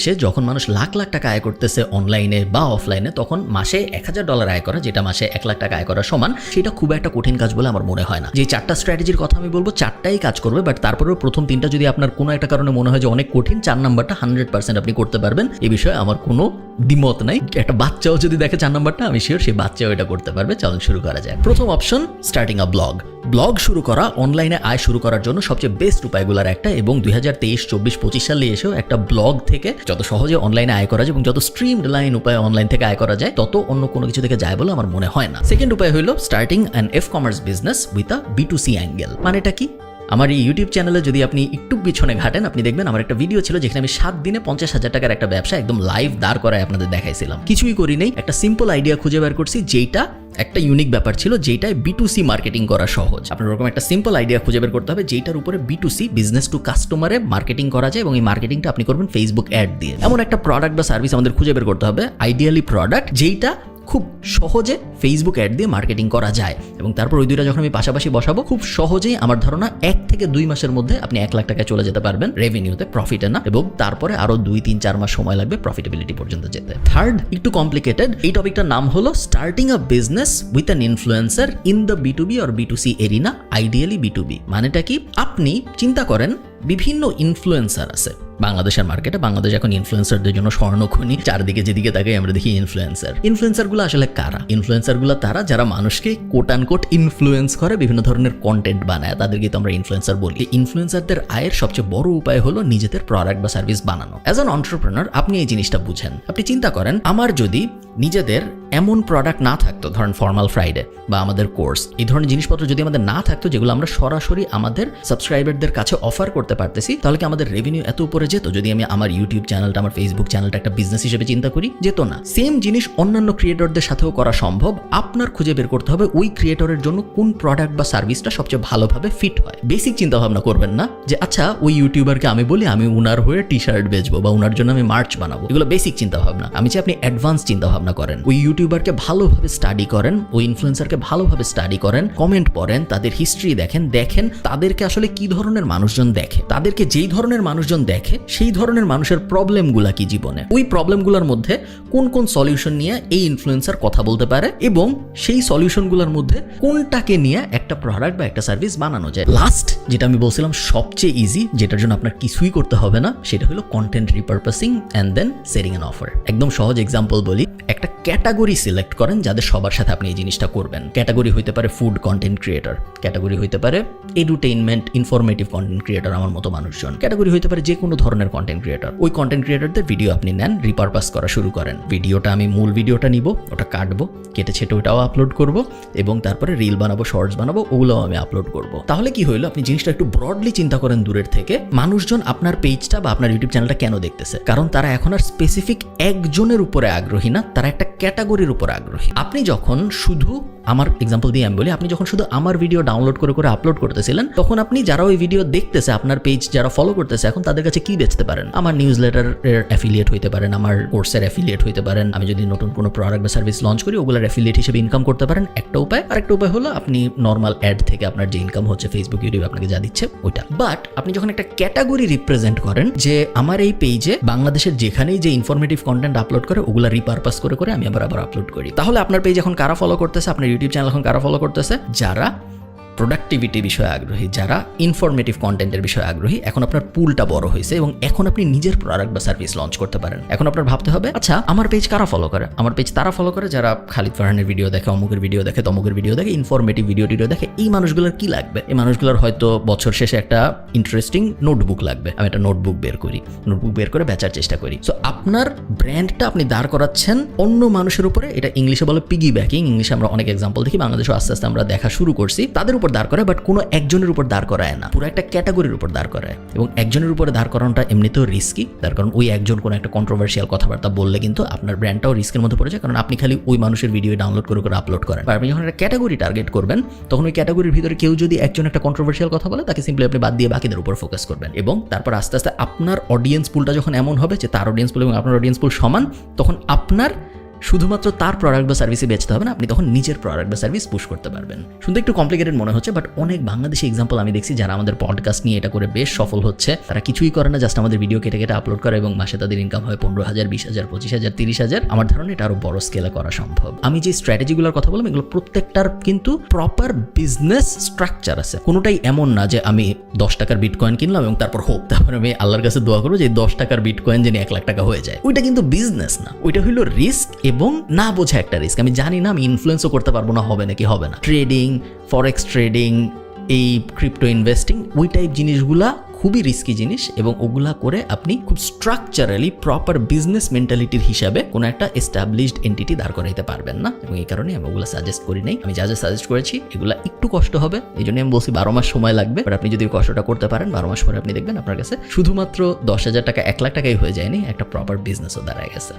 সে যখন মানুষ লাখ লাখ টাকা আয় করতেছে অনলাইনে বা অফলাইনে, তখন মাসে $1000 আয় করা, যেটা মাসে 1 লাখ টাকা আয় করা সমান, সেটা খুব একটা কঠিন কাজ বলে আমার মনে হয় না। যে 4টা স্ট্র্যাটেজির কথা আমি বলবো, 4টাই কাজ করবে, বাট তারপরেও প্রথম 3টা যদি আপনার কোনো একটা কারণে মনে হয় যে অনেক কঠিন, 4 নাম্বারটা 100% আপনি করতে পারবেন, এই বিষয়ে আমার কোনো দ্বিমত নাই। একটা বাচ্চাও যদি দেখে 4 নাম্বারটা, আমি শিওর সেই বাচ্চাও এটা করতে পারবে। চলুন শুরু করা যায়। প্রথম অপশন, স্টার্টিং আ ব্লগ। ব্লগ শুরু করা অনলাইনে আয় শুরু করার জন্য সবচেয়ে বেস্ট উপায়গুলোর একটা, এবং 2023, 24, 25 সালে এসেও একটা ব্লগ থেকে যত সহজে অনলাইনে আয় করা যায় এবং যত স্ট্রিমড লাইন উপায়ে অনলাইন থেকে আয় করা যায়, তত অন্য কোনো কিছু থেকে যায় বলে আমার মনে হয় না। সেকেন্ড উপায় হলো starting an e-commerce business with a B2C angle. মানেটা কি? আমার এই ইউটিউব চ্যানেলে যদি আপনি একটু পিছনে ঘাটেন, আপনি দেখবেন আমার একটা ভিডিও ছিল যেখানে আমি 7 দিনে 50,000 টাকার একটা ব্যবসা একদম লাইভ দাঁড় করায় আপনাদের দেখাইছিলাম। কিছুই করি নেই, একটা সিম্পল আইডিয়া খুঁজে বের করছি, যেটা একটা ইউনিক ব্যাপার ছিল, যেটায় B2C মার্কেটিং করা সহজ। আপনার ওরকম একটা সিম্পল আইডিয়া খুঁজে বের করতে হবে যেটার উপরে B2C, বিজনেস টু কাস্টমারে মার্কেটিং করা যায়, এবং এই মার্কেটিংটা আপনি করবেন ফেসবুক অ্যাড দিয়ে। এমন একটা প্রোডাক্ট বা সার্ভিস আমাদের খুঁজে বের করতে হবে, আইডিয়ালি প্রোডাক্ট যেইটা খুব সহজে ফেসবুক অ্যাড দিয়ে মার্কেটিং করা যায়, এবং তারপর ওই দুইটা যখন আমি পাশাপাশি বসাবো, খুব সহজেই আমার ধারণা 1 থেকে 2 মাসের মধ্যে আপনি 1 লাখ টাকায় চলে যেতে পারবেন রেভিনিউতে, প্রফিটে না, এবং তারপরে আরো 2-3-4 মাস সময় লাগবে প্রফিটেবিলিটি পর্যন্ত যেতে। থার্ড, একটু কমপ্লিকেটেড, এই টপিকটার নাম হলো starting a business with an influencer in the B2B or B2C arena, ideally B2B। মানেটা কি? আপনি চিন্তা করেন বিভিন্ন ইনফ্লুয়েন্সার আছে বাংলাদেশের মার্কেটে। বাংলাদেশ এখন ইনফ্লুয়েন্সারদের জন্য স্বর্ণখনি, চারদিকে যেদিকে তাকাই আমরা দেখি ইনফ্লুয়েন্সারগুলো আসলে কারা? ইনফ্লুয়েন্সারগুলো তারা যারা মানুষকে কোট আনকোট ইনফ্লুয়েন্স করে, বিভিন্ন ধরনের কন্টেন্ট বানায়, তাদেরকে তো আমরা ইনফ্লুয়েন্সার বলি। ইনফ্লুয়েন্সারদের আয়ের সবচেয়ে বড় উপায় হলো নিজেদের প্রোডাক্ট বা সার্ভিস বানানো। অ্যাজ অ্যান এন্টারপ্রেনার আপনি এই জিনিসটা বুঝেন। আপনি চিন্তা করেন, আমার যদি নিজেদের এমন প্রোডাক্ট না থাকতো, ধরেন ফর্মাল ফ্রাইডে বা আমাদের কোর্স, এই ধরনের জিনিসপত্র যদি আমাদের না থাকতো, যেগুলো আমরা সরাসরি আমাদের সাবস্ক্রাইবারদের কাছে অফার করতে পারতেছি, তাহলে কি আমাদের রেভিনিউ এত উপরে যেত? যদি আমি আমার ইউটিউব চ্যানেলটা, আমার ফেসবুক চ্যানেলটা একটা বিজনেস হিসেবে চিন্তা করি, যেত না। সেম জিনিস অন্যান্য ক্রিয়েটরদের সাথেও করা সম্ভব। আপনার খুঁজে বের করতে হবে ওই ক্রিয়েটরের জন্য কোন প্রোডাক্ট বা সার্ভিসটা সবচেয়ে ভালোভাবে ফিট হয়। বেসিক চিন্তা ভাবনা করবেন না যে আচ্ছা ওই ইউটিউবারকে আমি বলি আমি উনার হয়ে টি-শার্ট বেচবো বা উনার জন্য আমি মার্চ বানাবো। এগুলো বেসিক চিন্তা ভাবনা। আমি চাই আপনি অ্যাডভান্স চিন্তা ভাবনা করেন। ওই ইউটিউবারকে ভালোভাবে স্টাডি করেন, ওই ইনফ্লুয়েন্সারকে ভালোভাবে স্টাডি করেন, কমেন্ট পড়েন, তাদের হিস্ট্রি দেখেন তাদেরকে আসলে কি ধরনের মানুষজন দেখে, তাদেরকে যেই ধরনের মানুষজন দেখে সেই ধরনের মানুষের প্রবলেমগুলা কি জীবনে, ওই প্রবলেমগুলোর মধ্যে কোন কোন সলিউশন নিয়ে এই ইনফ্লুয়েন্সার কথা বলতে পারে, এবং সেই সলিউশনগুলোর মধ্যে কোনটাকে নিয়ে একটা প্রোডাক্ট বা একটা সার্ভিস বানানো যায়। লাস্ট যেটা আমি বলছিলাম সবচেয়ে ইজি, যেটার জন্য আপনার কিছুই করতে হবে না, সেটা হলো content repurposing and then setting an offer. একদম সহজ এক্সাম্পল বলি, একটা ক্যাটাগরি সিলেক্ট করেন যাদের সবার সাথে আপনি এই জিনিসটা করবেন। ক্যাটাগরি হইতে পারে ফুড কন্টেন্ট ক্রিয়েটর, ক্যাটাগরি হইতে পারে এডুটেইনমেন্ট ইনফরমেটিভ কন্টেন্ট ক্রিয়েটর আমার মতো মানুষজন, ক্যাটাগরি হইতে পারে যে কোনো ধরনের কন্টেন্ট ক্রিয়েটর। ওই কন্টেন্ট ক্রিয়েটরদের ভিডিও আপনি নেন, রিপারপাস করা শুরু করেন। ভিডিওটা আমি মূল ভিডিওটা নিব, ওটা কাটবো, কেটে ছেটে ওটাও আপলোড করব, এবং তারপরে রিল বানাবো, শর্টস বানাবো, ওগুলোও আমি আপলোড করব। তাহলে কি হইলো? আপনি জিনিসটা একটু ব্রডলি চিন্তা করেন দূরের থেকে। মানুষজন আপনার পেজটা বা আপনার ইউটিউব চ্যানেলটা কেন দেখতেছে? কারণ তারা এখন আর স্পেসিফিক একজনের উপরে আগ্রহী না, তারা একটা ক্যাটাগরির উপর আগ্রহী। আপনি যখন শুধু, আমার এক্সাম্পল দিয়ে আমি বলি, আপনি যখন শুধু আমার ভিডিও ডাউনলোড করে আপলোড করতেছিলেন, তখন আপনি যারা ওই ভিডিও দেখতেছে, আপনার পেজ যারা ফলো করতেছে, এখন তাদের কাছে কি বেচতে পারেন? আমার নিউজ লেটারের অ্যাফিলিয়েট হইতে পারেন, আমার কোর্সের অ্যাফিলিয়েট হইতে পারেন, আমি যদি নতুন কোনো প্রোডাক্ট বা সার্ভিস লঞ্চ করি ওগুলোর অ্যাফিলিয়েট হিসেবে ইনকাম করতে পারেন, একটা উপায়। আরেকটা উপায় হলো আপনি নর্মাল অ্যাড থেকে আপনার যে ইনকাম হচ্ছে ফেসবুক, ইউটিউব আপনাকে যা দিচ্ছে ওইটা। বাট আপনি যখন একটা ক্যাটাগরি রিপ্রেজেন্ট করেন যে আমার এই পেজে বাংলাদেশের যেখানেই যে ইনফরমেটিভ কন্টেন্ট আপলোড করে ওগুলা রিপারপাস করে আমি আবার আপলোড করি, তাহলে আপনার পেজ এখন কারা ফলো করতেছে? আপনার ইউটিউব চ্যানেল এখন কারা ফলো করতেছে? যারা প্রোডাক্টিভিটি বিষয়ে আগ্রহী, যারা ইনফরমেটিভ কন্টেন্টের বিষয়ে আগ্রহী। এখন আপনার পুলটা বড় হয়েছে এবং এখন আপনি নিজের প্রোডাক্ট বা সার্ভিস লঞ্চ করতে পারেন। এখন আপনার ভাবতে হবে আচ্ছা আমার পেজ কারা ফলো করে? আমার পেজ তারা ফলো করে যারা খালিদ ফারহানের ভিডিও দেখে, অমুকের ভিডিও দেখে, তমুকের ভিডিও দেখে, ইনফরমেটিভ ভিডিও দেখে। এই মানুষগুলোর কি লাগবে? এই মানুষগুলোর হয়তো বছর শেষে একটা ইন্টারেস্টিং নোটবুক লাগবে। আমি একটা নোটবুক বের করে বেচার চেষ্টা করি। সো আপনার ব্র্যান্ডটা আপনি দাঁড় করাচ্ছেন অন্য মানুষের উপরে। এটা ইংলিশে বলে পিগি ব্যাকিং। ইংলিশে আমরা অনেক এক্সাম্পল দেখি, বাংলাদেশে আস্তে আস্তে আমরা দেখা শুরু করছি। তাদের উপর দাঁড় করায়, বাট কোনো একজনের উপর দাঁড় করায় না, পুরো একটা ক্যাটাগরির উপর দাঁড় করায়। এবং একজনের উপরে দাঁড় করানোটা এমনিতেও রিস্কি, তার কারণ ওই একজন কোনো একটা কন্ট্রোভার্সিয়াল কথাবার্তা বললে কিন্তু আপনার ব্র্যান্ডটাও রিস্কের মধ্যে পড়ে যায়, কারণ আপনি খালি ওই মানুষের ভিডিও ডাউনলোড করে আপলোড করেন। আর আপনি যখন একটা ক্যাটাগরি টার্গেট করবেন, তখন ওই ক্যাটাগরির ভিতরে কেউ যদি একজন একটা কন্ট্রোভার্সিয়াল কথা বলে, তাকে সিম্পলি আপনি বাদ দিয়ে বাকিদের উপর ফোকাস করবেন। এবং তারপর আস্তে আস্তে আপনার অডিয়েন্স পুলটা যখন এমন হবে যে তার অডিয়েন্স পুল এবং আপনার অডিয়েন্স পুল সমান, তখন আপনার শুধুমাত্র তার প্রোডাক্ট বা সার্ভিসই বেচতে হবে না, আপনি তখন নিজের প্রোডাক্ট বা সার্ভিস পুশ করতে পারবেন। শুনতে একটু কমপ্লিকেটেড মনে হচ্ছে, বাট অনেক বাংলাদেশি এক্সাম্পল আমি দেখছি যারা আমাদের পডকাস্ট নিয়ে এটা করে বেশ সফল হচ্ছে। তারা কিছুই করে না, জাস্ট আমাদের ভিডিও কেটে কেটে আপলোড করে এবং মাসে তাদের ইনকাম হয় 15,000, 20,000, 25,000, 30,000। আমার ধারণা এটা আরো বড় স্কেলে করা সম্ভব। আমি যে স্ট্র্যাটেজিগুলোর কথা বললাম এগুলো প্রত্যেকটার কিন্তু প্রপার বিজনেস স্ট্রাকচার আছে। কোনোটাই এমন না যে আমি 10 টাকার বিটকয়েন কিনলাম এবং তারপর তারপরে আমি আল্লাহর কাছে দোয়া করবো যে 10 টাকার বিটকয়েন যেন 1 লাখ টাকা হয়ে যায়। ওইটা কিন্তু বিজনেস না, ওইটা হইলো রিস্ক এবং না বোঝা একটা রিস্ক। আমি জানি না, আমি ইনফ্লুয়েন্সও করতে পারবো না, হবে নাকি হবে না। ট্রেডিং, ফরেক্স ট্রেডিং, এই ক্রিপ্টো ইনভেস্টিং, ওই টাইপ জিনিসগুলা খুবই রিস্কি জিনিস এবং ওগুলা করে আপনি খুব স্ট্রাকচারালি প্রপার বিজনেস মেন্টালিটির হিসাবে কোনো একটা এস্টাবলিশড এন্টিটি দাঁড় করাইতে পারবেন না। এবং এই কারণে আমি ওগুলো সাজেস্ট করি নাই। আমি যা যা সাজেস্ট করেছি এগুলা একটু কষ্ট হবে, এই জন্য আমি বলছি 12 মাস সময় লাগবে। বাট আপনি যদি কষ্টটা করতে পারেন 12 মাস পরে আপনি দেখবেন আপনার কাছে শুধুমাত্র 10,000 টাকা 1 লাখ টাকাই হয়ে যায়নি, একটা প্রপার বিজনেসও দাঁড়ায় গেছে।